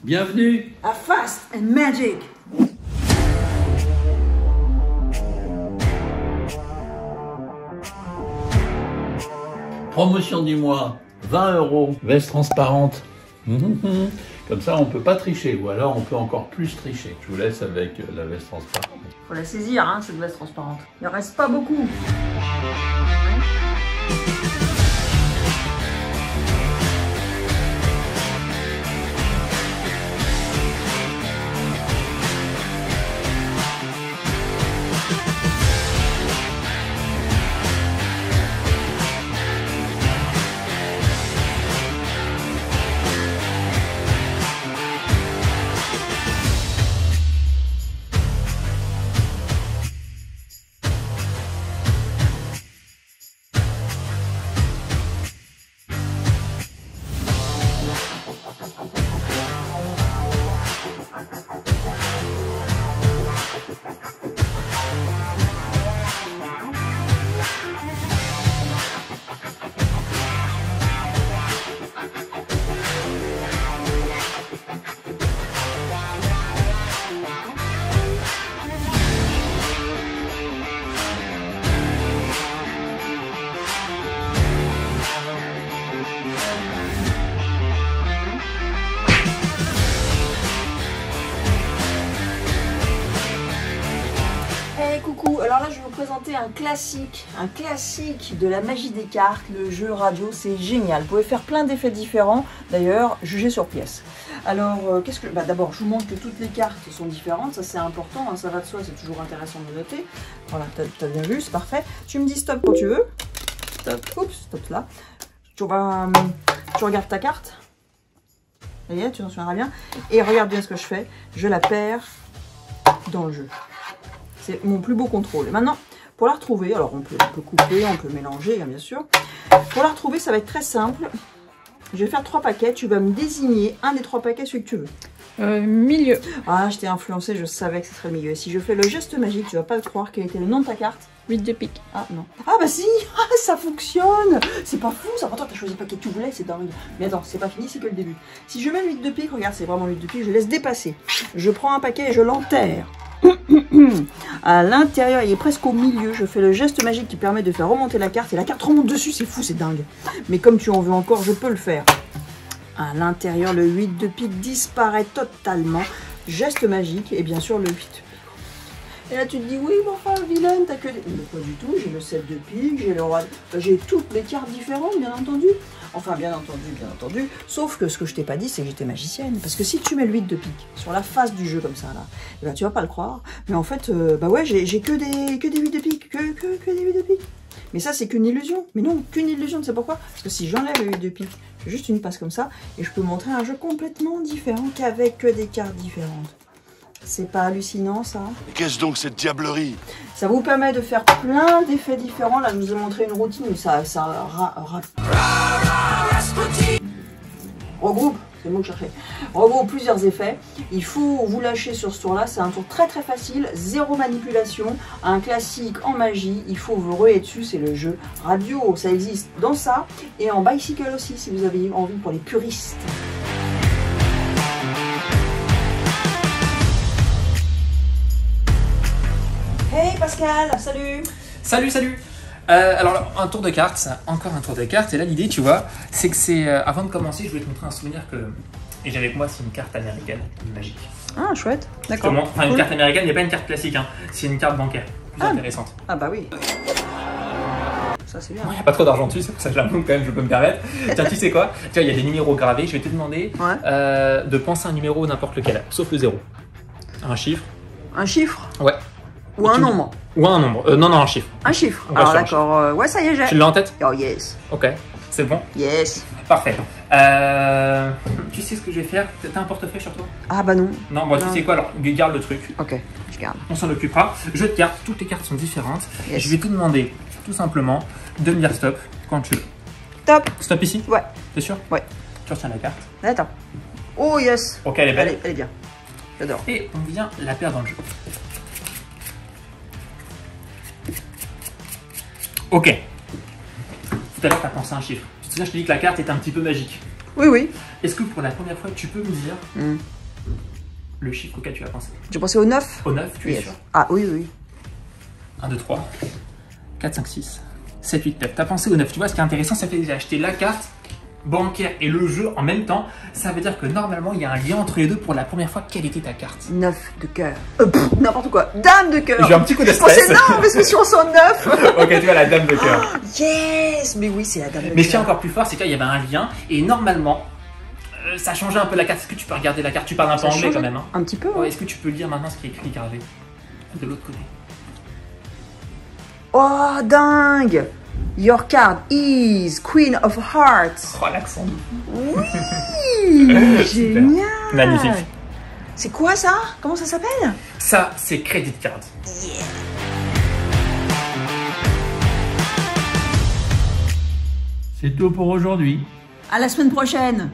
Bienvenue à Fast and Magic. Promotion du mois, 20 €, veste transparente. Comme ça, on peut pas tricher, ou alors on peut encore plus tricher. Je vous laisse avec la veste transparente. Faut la saisir, hein, cette veste transparente. Il en reste pas beaucoup. Coucou, alors là je vais vous présenter un classique de la magie des cartes, le jeu radio, c'est génial. Vous pouvez faire plein d'effets différents, d'ailleurs jugez sur pièce. Alors qu'est-ce que... d'abord je vous montre que toutes les cartes sont différentes, ça c'est important, hein, ça va de soi, c'est toujours intéressant de noter. Voilà, t'as bien vu, c'est parfait. Tu me dis stop quand tu veux. Stop, oups, stop là. Tu regardes ta carte. Ça y est, tu t'en souviendras bien. Et regarde bien ce que je fais, je la perds dans le jeu. C'est mon plus beau contrôle. Et maintenant, pour la retrouver, alors on peut couper, on peut mélanger, hein, bien sûr. Pour la retrouver, ça va être très simple. Je vais faire 3 paquets. Tu vas me désigner un des 3 paquets, celui que tu veux. Milieu. Ah, je t'ai influencé, je savais que ce serait le milieu. Et si je fais le geste magique, tu vas pas le croire, quel était le nom de ta carte? 8 de pique. Ah non. Ah bah si, ça fonctionne. C'est pas fou, ça. Pourtant, t'as choisi le paquet que tu voulais, c'est dingue. Mais attends, c'est pas fini, c'est que le début. Si je mets le 8 de pique, regarde, c'est vraiment le 8 de pique, je laisse dépasser. Je prends un paquet et je l'enterre. À l'intérieur, il est presque au milieu. Je fais le geste magique qui permet de faire remonter la carte. Et la carte remonte dessus, c'est fou, c'est dingue. Mais comme tu en veux encore, je peux le faire. À l'intérieur, le 8 de pique disparaît totalement. Geste magique et bien sûr le 8 de pique. Et là tu te dis, oui, mais enfin, vilaine, t'as que des... Mais pas du tout, j'ai le 7 de pique, j'ai le roi... J'ai toutes les cartes différentes, bien entendu. Enfin, bien entendu. Sauf que ce que je t'ai pas dit, c'est que j'étais magicienne. Parce que si tu mets le 8 de pique sur la face du jeu comme ça, là, et ben, tu vas pas le croire. Mais en fait, bah ouais, j'ai que des 8 de pique, que des 8 de pique. Mais ça, c'est qu'une illusion. Mais non, qu'une illusion, tu sais pourquoi? Parce que si j'enlève le 8 de pique, j'ai juste une passe comme ça, et je peux montrer un jeu complètement différent qu'avec que des cartes différentes. C'est pas hallucinant, ça? Qu'est-ce donc cette diablerie? Ça vous permet de faire plein d'effets différents. Là, je vous ai montré une routine, mais ça regroupe, c'est le mot que je cherchais. Regroupe plusieurs effets. Il faut vous lâcher sur ce tour-là. C'est un tour très très facile, zéro manipulation, un classique en magie. Il faut vous ruer dessus, c'est le jeu radio. Ça existe dans ça et en bicycle aussi, si vous avez envie pour les puristes. Hey Pascal, salut. Salut. Alors un tour de cartes, encore un tour de cartes. Et là l'idée, tu vois, c'est que c'est avant de commencer, je voulais te montrer un souvenir que et j'ai avec moi, c'est une carte américaine, magique. Ah chouette, d'accord. Enfin une carte américaine, n'est pas une carte classique, hein. C'est une carte bancaire, plus intéressante. Ah bah oui. Ça c'est bien. Il n'y a pas trop d'argent dessus, c'est pour ça que je la montre quand même, je peux me permettre. Tiens, tu sais quoi? Tu vois, il y a des numéros gravés. Je vais te demander de penser un numéro n'importe lequel, sauf le 0. Un chiffre. Un chiffre? Ouais. Ou un nombre? Ou un nombre. Non, un chiffre. Un chiffre. Alors d'accord, ouais, ça y est, j'ai. Tu l'as en tête? Oh yes. Ok, c'est bon? Yes. Parfait. Tu sais ce que je vais faire? T'as un portefeuille sur toi? Ah bah non. Non, bon, tu sais quoi, alors garde le truc. Ok, je garde. On s'en occupera. Jeu de cartes, toutes les cartes sont différentes. Yes. Je vais te demander, tout simplement, de me dire stop quand tu veux. Stop. Stop ici? Ouais. T'es sûr? Ouais. Tu retiens la carte. Attends. Oh yes. Ok, elle est belle. Elle est bien. J'adore. Et on vient la perdre dans le jeu. Ok. Tout à l'heure, tu as pensé à un chiffre. Tu te souviens, je te dis que la carte est un petit peu magique. Oui. Est-ce que pour la première fois, tu peux me dire le chiffre auquel tu as pensé. J'ai pensé au 9. Au 9, tu es sûr? Ah oui, oui. 1, 2, 3, 4, 5, 6, 7, 8, 9. T'as pensé au 9. Tu vois, ce qui est intéressant, ça fait que j'ai acheté la carte bancaire et le jeu en même temps. Ça veut dire que normalement, il y a un lien entre les deux pour la première fois. Quelle était ta carte? 9 de cœur. N'importe quoi. Dame de cœur. J'ai un petit coup de Je pensais stress. non, parce que sur son 9. Ok, tu vois la dame de cœur. Yes. Mais oui, c'est la dame de cœur. Mais ce qui est encore plus fort, c'est qu'il y avait un lien et normalement, ça changeait un peu la carte. Est-ce que tu peux regarder la carte? Tu parles un peu Ça anglais change quand même. Hein. un petit peu. Ouais, est-ce que tu peux lire maintenant ce qui est écrit gravé de l'autre côté? Oh, dingue. Your card is Queen of Hearts. Oh, l'accent. Oui. Génial. Magnifique. C'est quoi ça? Comment ça s'appelle? Ça, c'est Credit Card. C'est tout pour aujourd'hui. À la semaine prochaine.